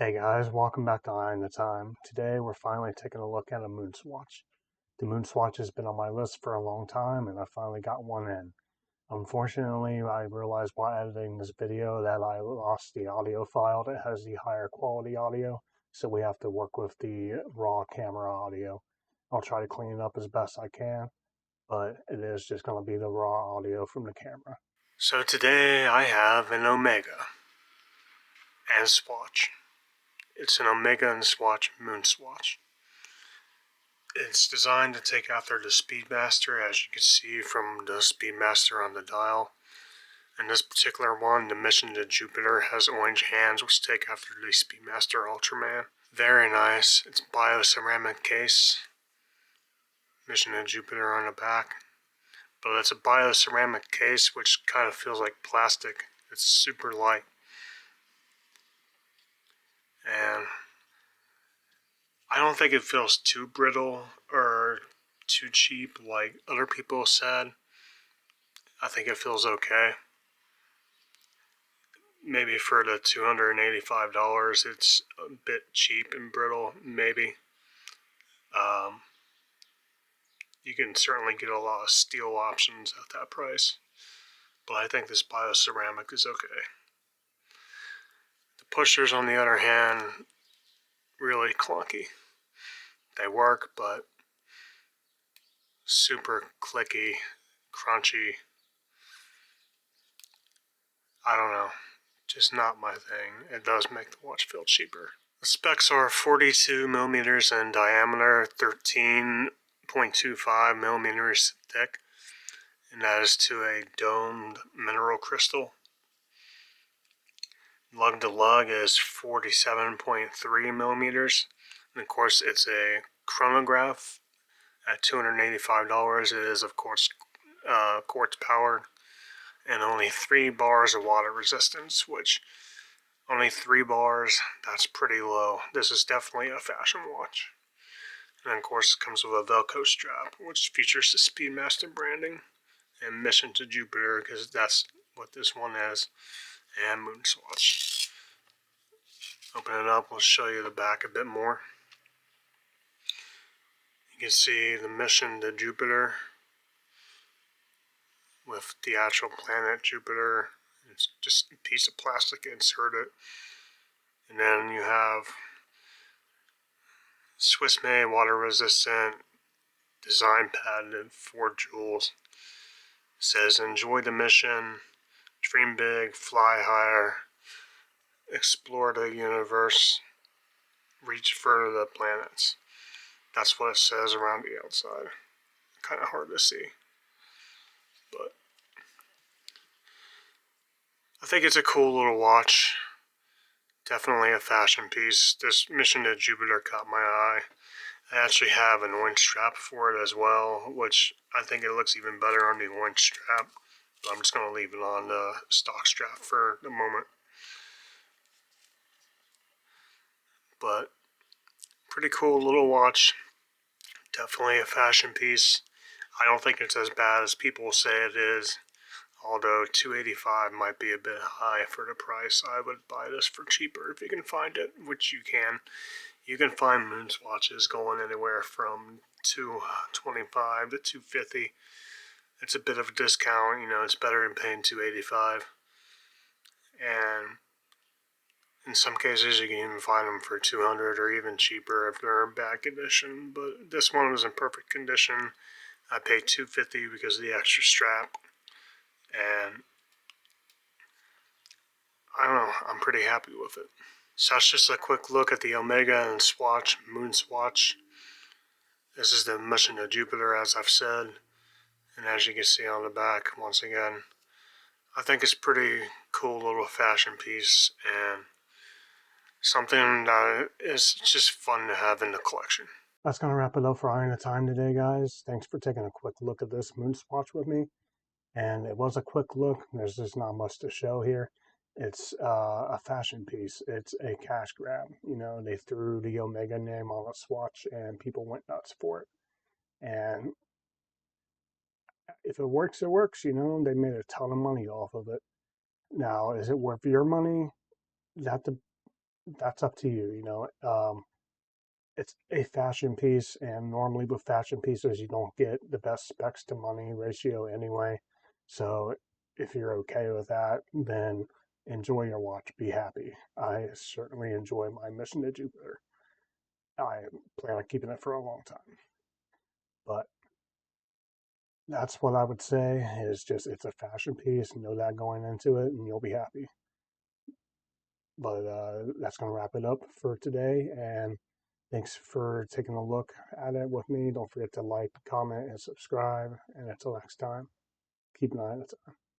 Hey guys, welcome back to Eye in the Time. Today we're finally taking a look at a moon swatch. The moon swatch has been on my list for a long time and I finally got one in. Unfortunately, I realized while editing this video that I lost the audio file that has the higher quality audio, so we have to work with the raw camera audio. I'll try to clean it up as best I can, but it is just going to be the raw audio from the camera. So today I have an Omega and swatch. It's an Omega and Swatch Moon Swatch. It's designed to take after the Speedmaster, as you can see from the Speedmaster on the dial. In this particular one, the Mission to Jupiter has orange hands, which take after the Speedmaster Ultraman. Very nice. It's bioceramic case. Mission to Jupiter on the back. But it's a bioceramic case, which kind of feels like plastic. It's super light. And I don't think it feels too brittle or too cheap like other people said. I think it feels okay. Maybe for the $285, it's a bit cheap and brittle, maybe. You can certainly get a lot of steel options at that price, but I think this bioceramic is okay. The pushers, on the other hand, really clunky. They work, but super clicky, crunchy. I don't know, just not my thing. It does make the watch feel cheaper. The specs are 42 millimeters in diameter, 13.25 millimeters thick, and that is to a domed mineral crystal. Lug to lug is 47.3 millimeters, and of course it's a chronograph. At $285, it is of course quartz powered, and only 3 bars of water resistance, which only 3 bars, that's pretty low. This is definitely a fashion watch. And of course it comes with a Velcro strap, which features the Speedmaster branding, and Mission to Jupiter, because that's what this one is, and Moon Swatch. Open it up, we'll show you the back a bit more. You can see the Mission to Jupiter with the actual planet Jupiter. It's just a piece of plastic inserted. And then you have Swiss made, water resistant, design patented, 4 jewels. It says enjoy the mission, dream big, fly higher, explore the universe, reach further the planets. That's what it says around the outside. Kind of hard to see, but I think it's a cool little watch. Definitely a fashion piece. This Mission to Jupiter caught my eye. I actually have an orange strap for it as well, which I think it looks even better on the orange strap. But I'm just going to leave it on the stock strap for the moment. But pretty cool little watch. Definitely a fashion piece. I don't think it's as bad as people say it is. Although $285 might be a bit high for the price. I would buy this for cheaper if you can find it, which you can. You can find moon swatches going anywhere from $225 to $250. It's a bit of a discount, it's better than paying $285. And in some cases you can even find them for $200 or even cheaper if they're in bad condition. But this one was in perfect condition. I paid $250 because of the extra strap. And I don't know, I'm pretty happy with it. So that's just a quick look at the Omega and Swatch, Moon Swatch. This is the Mission to Jupiter, as I've said. And as you can see on the back, once again, I think it's pretty cool little fashion piece and something that is just fun to have in the collection. That's going to wrap it up for Eye in the Time today, guys. Thanks for taking a quick look at this Moon Swatch with me. And it was a quick look. There's just not much to show here. It's a fashion piece. It's a cash grab. They threw the Omega name on a swatch and people went nuts for it. And if it works, it works. They made a ton of money off of it. Now, is it worth your money? that's up to you. It's a fashion piece, and normally with fashion pieces, you don't get the best specs to money ratio anyway. So if you're okay with that, then enjoy your watch. Be happy. I certainly enjoy my mission to Jupiter. I plan on keeping it for a long time. But that's what I would say is just it's a fashion piece. Know that going into it, and you'll be happy. But that's going to wrap it up for today. And thanks for taking a look at it with me. Don't forget to like, comment, and subscribe. And until next time, keep an eye on the time.